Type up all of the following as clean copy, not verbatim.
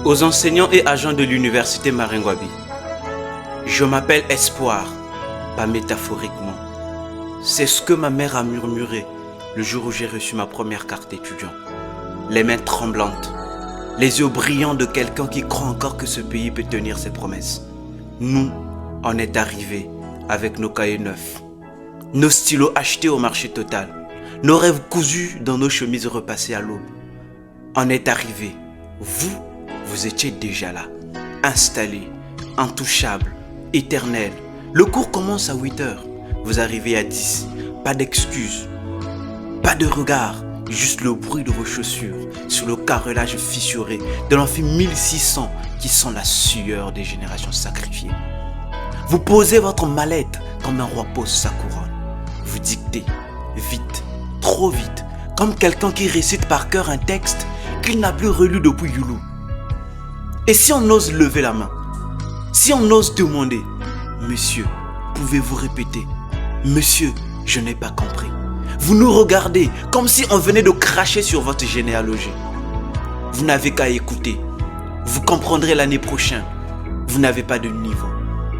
Aux enseignants et agents de l'université Maringouabi, je m'appelle Espoir, pas métaphoriquement. C'est ce que ma mère a murmuré le jour où j'ai reçu ma première carte étudiant. Les mains tremblantes, les yeux brillants de quelqu'un qui croit encore que ce pays peut tenir ses promesses. Nous, on est arrivés avec nos cahiers neufs, nos stylos achetés au marché total, nos rêves cousus dans nos chemises repassées à l'aube. On est arrivés. Vous étiez déjà là, installés, intouchables, éternels. Le cours commence à 8h. Vous arrivez à 10. Pas d'excuses, pas de regard, juste le bruit de vos chaussures sur le carrelage fissuré de l'amphi 1600 qui sent la sueur des générations sacrifiées. Vous posez votre mallette comme un roi pose sa couronne. Vous dictez, vite, trop vite, comme quelqu'un qui récite par cœur un texte qu'il n'a plus relu depuis Youlou. Et si on ose lever la main, si on ose demander, monsieur, pouvez-vous répéter? Monsieur, je n'ai pas compris. Vous nous regardez comme si on venait de cracher sur votre généalogie. Vous n'avez qu'à écouter. Vous comprendrez l'année prochaine. Vous n'avez pas de niveau.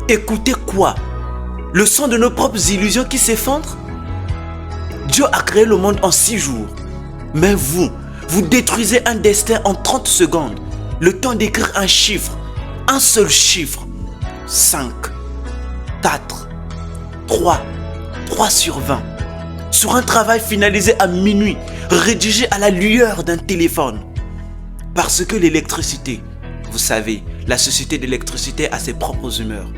Écoutez quoi? Le son de nos propres illusions qui s'effondrent? Dieu a créé le monde en 6 jours. Mais vous détruisez un destin en 30 secondes. Le temps d'écrire un chiffre, un seul chiffre. 5, 4, 3 sur 20. Sur un travail finalisé à minuit, rédigé à la lueur d'un téléphone. Parce que l'électricité, vous savez, la société d'électricité a ses propres humeurs.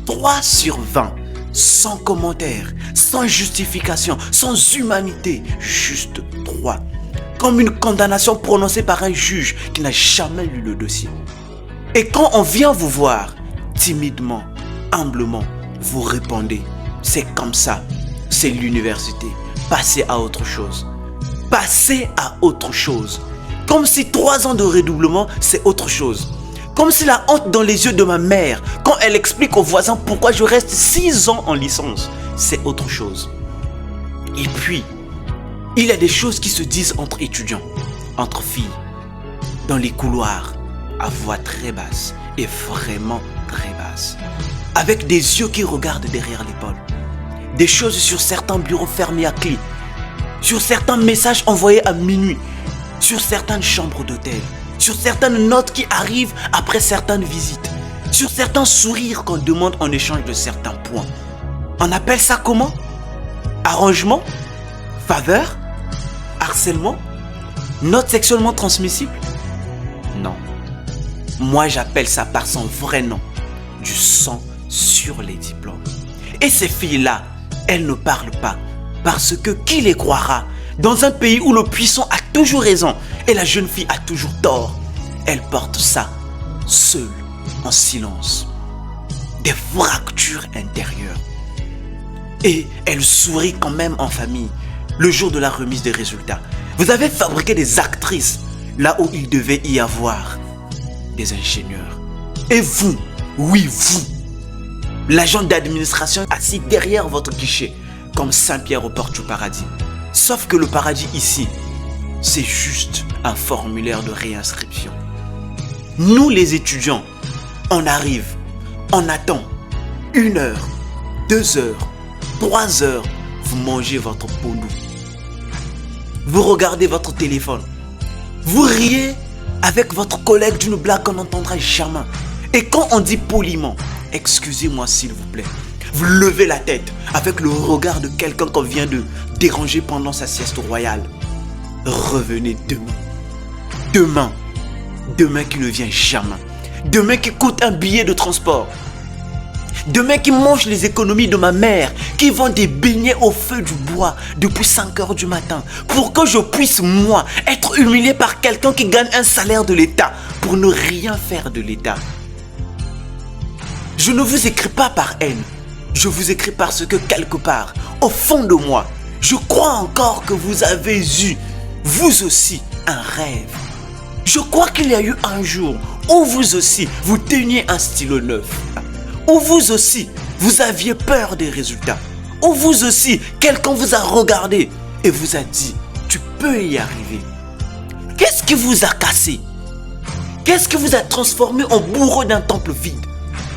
3 sur 20, sans commentaire, sans justification, sans humanité, juste 3. Comme une condamnation prononcée par un juge qui n'a jamais lu le dossier. Et quand on vient vous voir, timidement, humblement, vous répondez, c'est comme ça, c'est l'université, passez à autre chose. Passez à autre chose. Comme si 3 ans de redoublement, c'est autre chose. Comme si la honte dans les yeux de ma mère, quand elle explique aux voisins pourquoi je reste 6 ans en licence, c'est autre chose. Et puis, il y a des choses qui se disent entre étudiants, entre filles, dans les couloirs, à voix très basse et vraiment très basse, avec des yeux qui regardent derrière l'épaule. Des choses sur certains bureaux fermés à clé, sur certains messages envoyés à minuit, sur certaines chambres d'hôtel, sur certaines notes qui arrivent après certaines visites, sur certains sourires qu'on demande en échange de certains points. On appelle ça comment? Arrangement? Faveur? Harcèlement? Note sexuellement transmissible? Non. Moi, j'appelle ça par son vrai nom. Du sang sur les diplômes. Et ces filles-là, elles ne parlent pas. Parce que qui les croira? Dans un pays où le puissant a toujours raison et la jeune fille a toujours tort, elles portent ça, seules, en silence. Des fractures intérieures. Et elles sourient quand même en famille. Le jour de la remise des résultats, vous avez fabriqué des actrices là où il devait y avoir des ingénieurs. Et vous, oui vous, l'agent d'administration assis derrière votre guichet, comme Saint-Pierre aux portes du paradis. Sauf que le paradis ici, c'est juste un formulaire de réinscription. Nous les étudiants, on arrive, on attend 1 heure, 2 heures, 3 heures, vous mangez votre pondou. Vous regardez votre téléphone. Vous riez avec votre collègue d'une blague qu'on n'entendra jamais. Et quand on dit poliment, excusez-moi s'il vous plaît, vous levez la tête avec le regard de quelqu'un qu'on vient de déranger pendant sa sieste royale. Revenez demain. Demain qui ne vient jamais. Demain qui coûte un billet de transport. Demain qui mange les économies de ma mère, qui vend des beignets au feu du bois depuis 5 heures du matin, pour que je puisse, moi, être humilié par quelqu'un qui gagne un salaire de l'État, pour ne rien faire de l'État. Je ne vous écris pas par haine, je vous écris parce que quelque part, au fond de moi, je crois encore que vous avez eu, vous aussi, un rêve. Je crois qu'il y a eu un jour où vous aussi, vous teniez un stylo neuf. Où vous aussi, vous aviez peur des résultats. Où vous aussi, quelqu'un vous a regardé et vous a dit, tu peux y arriver. Qu'est-ce qui vous a cassé? Qu'est-ce qui vous a transformé en bourreau d'un temple vide?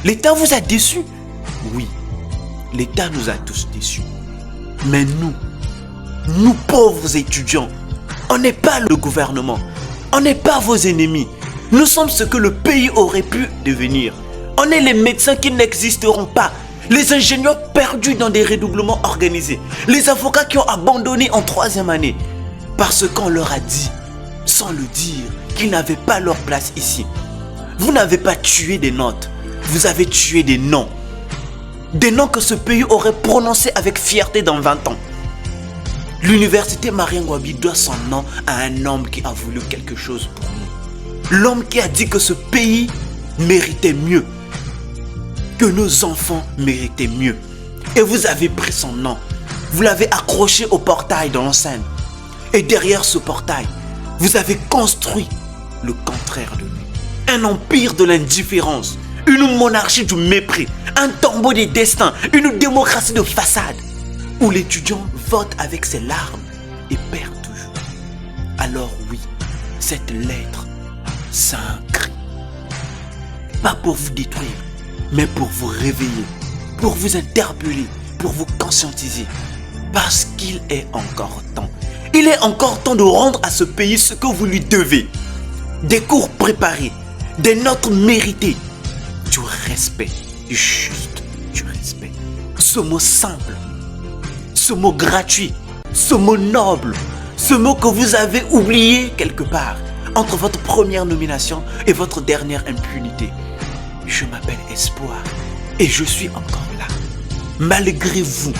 L'État vous a déçu? Oui, l'État nous a tous déçus. Mais nous pauvres étudiants, on n'est pas le gouvernement, on n'est pas vos ennemis. Nous sommes ce que le pays aurait pu devenir. On est les médecins qui n'existeront pas, les ingénieurs perdus dans des redoublements organisés, les avocats qui ont abandonné en 3e année, parce qu'on leur a dit, sans le dire, qu'ils n'avaient pas leur place ici. Vous n'avez pas tué des notes, vous avez tué des noms. Des noms que ce pays aurait prononcés avec fierté dans 20 ans. L'université Marien-Ngouabi doit son nom à un homme qui a voulu quelque chose pour nous. L'homme qui a dit que ce pays méritait mieux, que nos enfants méritaient mieux. Et vous avez pris son nom, vous l'avez accroché au portail de l'enceinte. Et derrière ce portail, vous avez construit le contraire de lui. Un empire de l'indifférence, une monarchie du mépris, un tombeau des destins, une démocratie de façade, où l'étudiant vote avec ses larmes et perd toujours. Alors oui, cette lettre, c'est un cri. Pas pour vous détruire, mais pour vous réveiller, pour vous interpeller, pour vous conscientiser. Parce qu'il est encore temps. Il est encore temps de rendre à ce pays ce que vous lui devez. Des cours préparés, des notes méritées, du respect, juste du respect. Ce mot simple, ce mot gratuit, ce mot noble, ce mot que vous avez oublié quelque part entre votre première nomination et votre dernière impunité. Je m'appelle Espoir et je suis encore là. Malgré vous,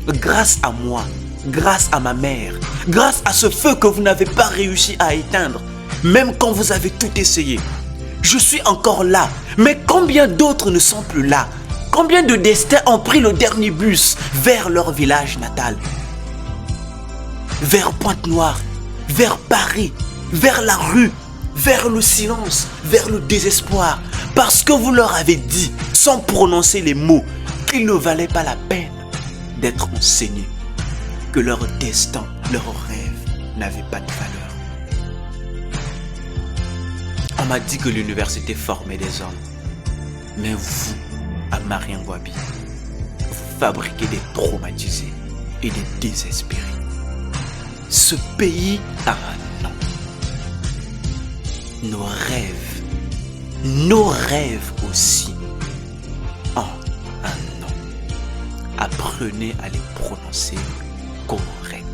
grâce à moi, grâce à ma mère, grâce à ce feu que vous n'avez pas réussi à éteindre, même quand vous avez tout essayé. Je suis encore là, mais combien d'autres ne sont plus là? Combien de destins ont pris le dernier bus vers leur village natal? Vers Pointe-Noire, vers Paris, vers la rue, vers le silence, vers le désespoir, parce que vous leur avez dit, sans prononcer les mots, qu'il ne valait pas la peine d'être enseignés, que leur destin, leurs rêves n'avaient pas de valeur. On m'a dit que l'université formait des hommes, mais vous, à Marien-Ngouabi, vous fabriquez des traumatisés et des désespérés. Ce pays a un nom. Nos rêves aussi ont un nom. Apprenez à les prononcer correctement.